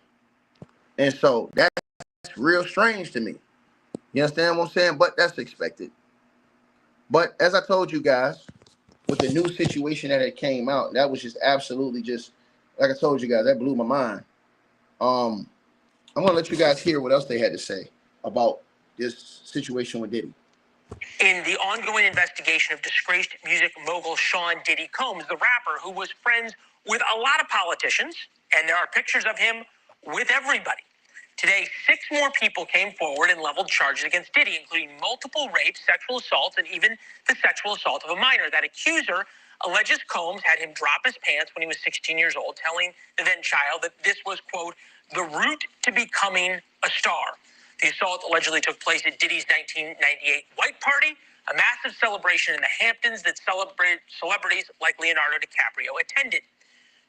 And so that's real strange to me. You understand what I'm saying? But that's expected. But as I told you guys, with the new situation that had came out, that was just absolutely just, like I told you guys, that blew my mind. I'm gonna let you guys hear what else they had to say about this situation with Diddy. In the ongoing investigation of disgraced music mogul Sean Diddy Combs, the rapper who was friends with a lot of politicians, and there are pictures of him with everybody. Today, 6 more people came forward and leveled charges against Diddy, including multiple rapes, sexual assaults, and even the sexual assault of a minor. That accuser alleges Combs had him drop his pants when he was 16 years old, telling the then child that this was, quote, the route to becoming a star. The assault allegedly took place at Diddy's 1998 White Party, a massive celebration in the Hamptons that celebrities like Leonardo DiCaprio attended.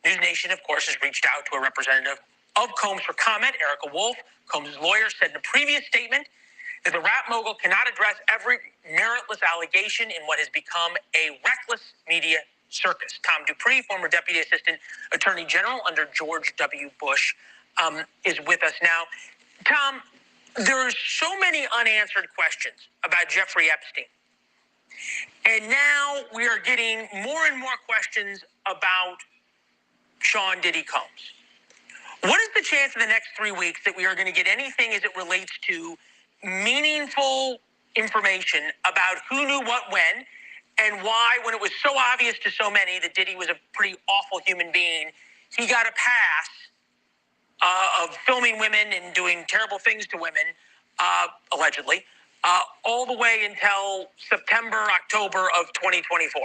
News Nation, of course, has reached out to a representative of Combs for comment. Erica Wolf, Combs' lawyer, said in a previous statement that the rap mogul cannot address every meritless allegation in what has become a reckless media circus. Tom Dupree, former Deputy Assistant Attorney General under George W. Bush, is with us now. Tom, there are so many unanswered questions about Jeffrey Epstein. And now we are getting more and more questions about Sean Diddy Combs. What is the chance in the next 3 weeks that we are going to get anything as it relates to meaningful information about who knew what when and why, when it was so obvious to so many that Diddy was a pretty awful human being, he got a pass of filming women and doing terrible things to women, allegedly, all the way until September, October of 2024?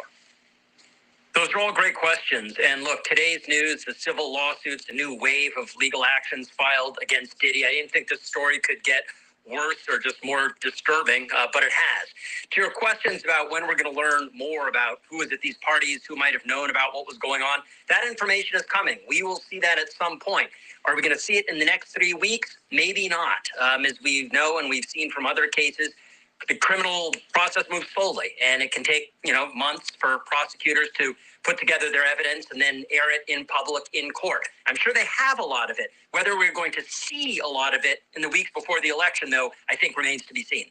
Those are all great questions. And look, today's news, the civil lawsuits, a new wave of legal actions filed against Diddy. I didn't think this story could get worse or just more disturbing, but it has. To your questions about when we're going to learn more about who was at these parties, who might have known about what was going on, that information is coming. We will see that at some point. Are we going to see it in the next 3 weeks? Maybe not. As we know and we've seen from other cases, the criminal process moves slowly, and it can take, months for prosecutors to put together their evidence and then air it in public in court. I'm sure they have a lot of it. Whether we're going to see a lot of it in the weeks before the election, though, I think remains to be seen.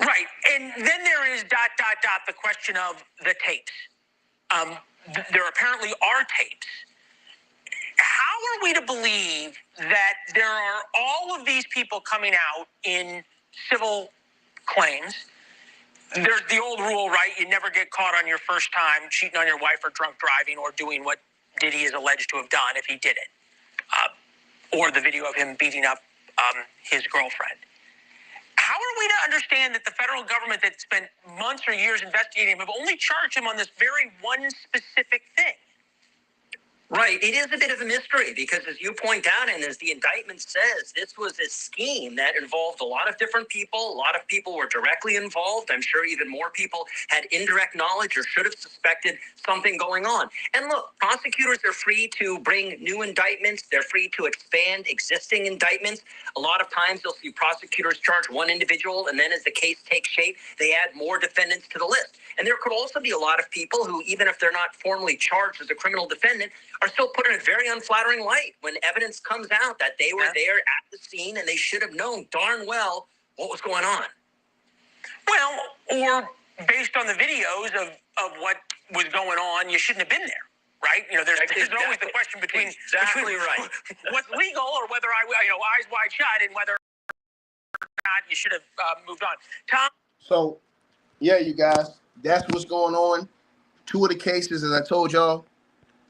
Right. And then there is ... the question of the tapes. There apparently are tapes. How are we to believe that there are all of these people coming out in civil claims. There's the old rule, right? You never get caught on your first time cheating on your wife or drunk driving or doing what Diddy is alleged to have done if he did it. Or the video of him beating up his girlfriend. How are we to understand that the federal government that spent months or years investigating him have only charged him on this very one specific thing? Right. It is a bit of a mystery because, as you point out, and as the indictment says, this was a scheme that involved a lot of different people. A lot of people were directly involved. I'm sure even more people had indirect knowledge or should have suspected something going on. And look, prosecutors are free to bring new indictments. They're free to expand existing indictments. A lot of times you'll see prosecutors charge one individual, and then as the case takes shape, they add more defendants to the list. And there could also be a lot of people who, even if they're not formally charged as a criminal defendant, are still put in a very unflattering light when evidence comes out that they were there at the scene and they should have known darn well what was going on. Well, or based on the videos of what was going on, you shouldn't have been there, right? You know, there's always the question between right. what's legal or whether eyes wide shut and whether or not you should have moved on. Tom? So, yeah, you guys, that's what's going on. Two of the cases, as I told y'all,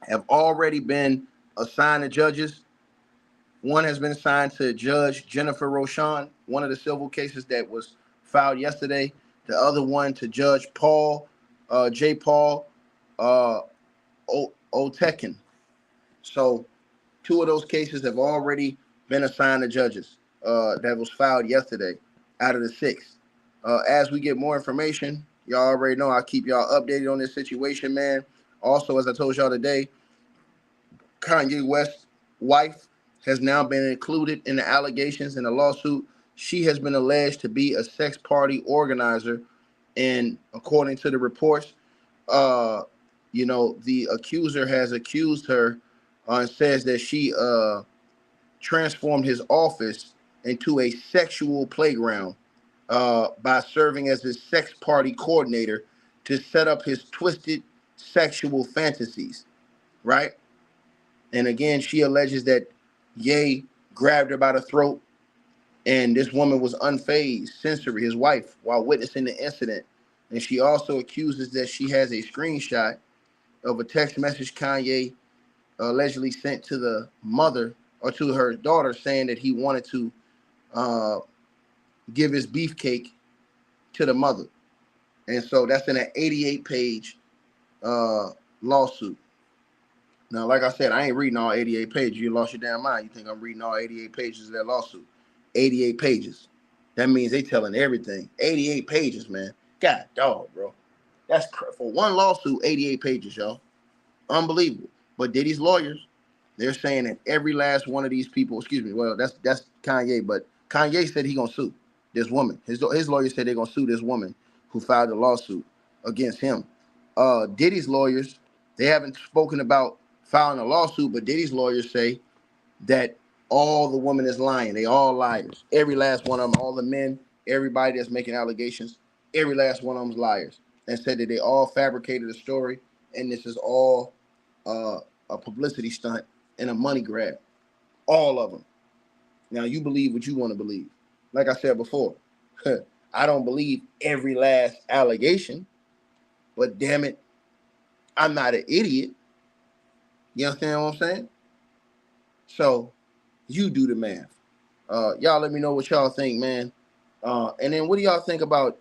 have already been assigned to judges. One has been assigned to Judge Jennifer Rochon, one of the civil cases that was filed yesterday. The other one to Judge Paul, J. Paul Otekin. So two of those cases have already been assigned to judges. That was filed yesterday out of the 6. As we get more information, y'all already know I'll keep y'all updated on this situation, man. Also, as I told y'all today, Kanye West's wife has now been included in the allegations in the lawsuit. She has been alleged to be a sex party organizer, and according to the reports, the accuser has accused her and says that she transformed his office into a sexual playground by serving as his sex party coordinator to set up his twisted sexual fantasies, right? And again, she alleges that Ye grabbed her by the throat, and this woman was unfazed, sensory, his wife, while witnessing the incident. And she also accuses that she has a screenshot of a text message Kanye allegedly sent to the mother or to her daughter saying that he wanted to give his beefcake to the mother. And so that's in an 88-page lawsuit. Now, like I said, I ain't reading all 88 pages. You lost your damn mind. You think I'm reading all 88 pages of that lawsuit? 88 pages. That means they telling everything. 88 pages, man. God dog, bro. That's for one lawsuit, 88 pages, y'all. Unbelievable. But Diddy's lawyers, they're saying that every last one of these people, well, that's Kanye, but Kanye said he gonna sue this woman. His lawyers said they're gonna sue this woman who filed a lawsuit against him. Diddy's lawyers, they haven't spoken about filing a lawsuit, but Diddy's lawyers say that all the women is lying. They all liars. Every last one of them, all the men, everybody that's making allegations, every last one of them's liars. And said that they all fabricated a story, and this is all a publicity stunt and a money grab. All of them. Now, you believe what you want to believe. Like I said before, I don't believe every last allegation, but damn it, I'm not an idiot. You understand what I'm saying? So you do the math. Y'all let me know what y'all think, man. And then what do y'all think about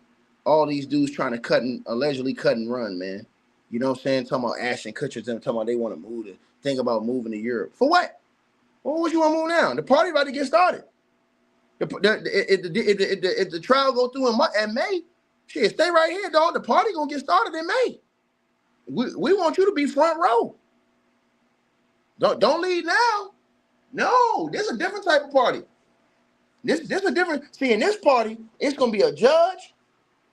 all these dudes trying to allegedly cut and run, man? You know what I'm saying? Talking about Ashton Kutcher, talking about they want to think about moving to Europe. For what? What would you want to move now? The party about to get started. If the trial go through in May, shit, stay right here, dog. The party gonna get started in May. We want you to be front row. Don't leave now. No, this is a different type of party. This is a different. See, in this party, it's gonna be a judge,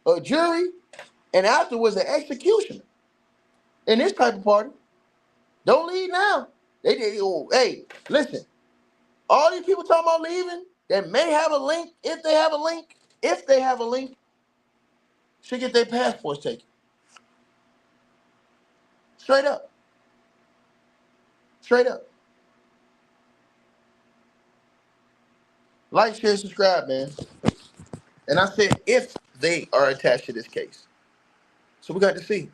a jury, and afterwards an executioner. In this type of party, don't leave now. Hey, listen. All these people talking about leaving that may have a link, if they have a link, should get their passports taken. Straight up. Like, share, subscribe, man. And I said, if they are attached to this case. So we got to see.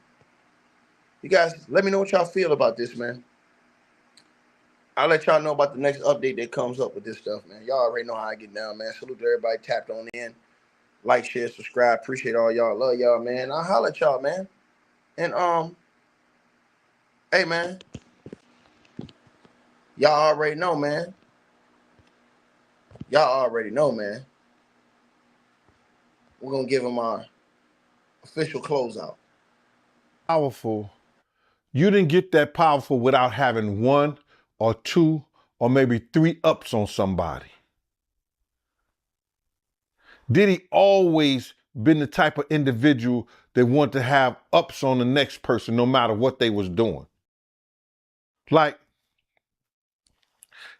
You guys, let me know what y'all feel about this, man. I'll let y'all know about the next update that comes up with this stuff, man. Y'all already know how I get down, man. Salute to everybody tapped on in. Like, share, subscribe. Appreciate all y'all. Love y'all, man. I'll holler at y'all, man. And hey, man. Y'all already know, man. Y'all already know, man. We're gonna give him our official closeout. Powerful. You didn't get that powerful without having one or two or maybe three ups on somebody. Diddy always been the type of individual that want to have ups on the next person no matter what they was doing. Like,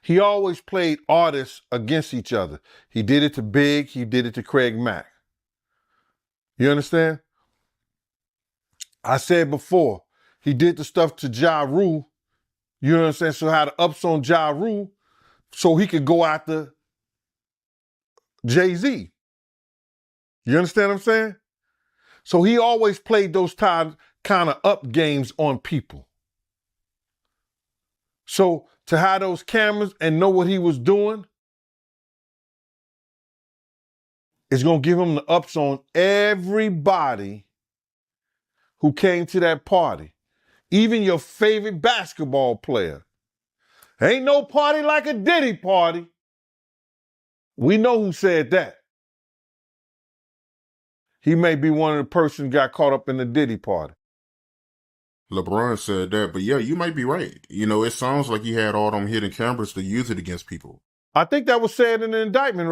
he always played artists against each other. He did it to Big, he did it to Craig Mack. You understand? I said before, he did the stuff to Ja Rule, you know what I'm saying? So how the ups on Ja Rule so he could go after Jay-Z. You understand what I'm saying? So he always played those kind of up games on people. So to have those cameras and know what he was doing is going to give him the ups on everybody who came to that party. Even your favorite basketball player. Ain't no party like a Diddy party. We know who said that. He may be one of the persons got caught up in the Diddy party. LeBron said that, but yeah, you might be right. You know, it sounds like he had all them hidden cameras to use it against people. I think that was said in the indictment,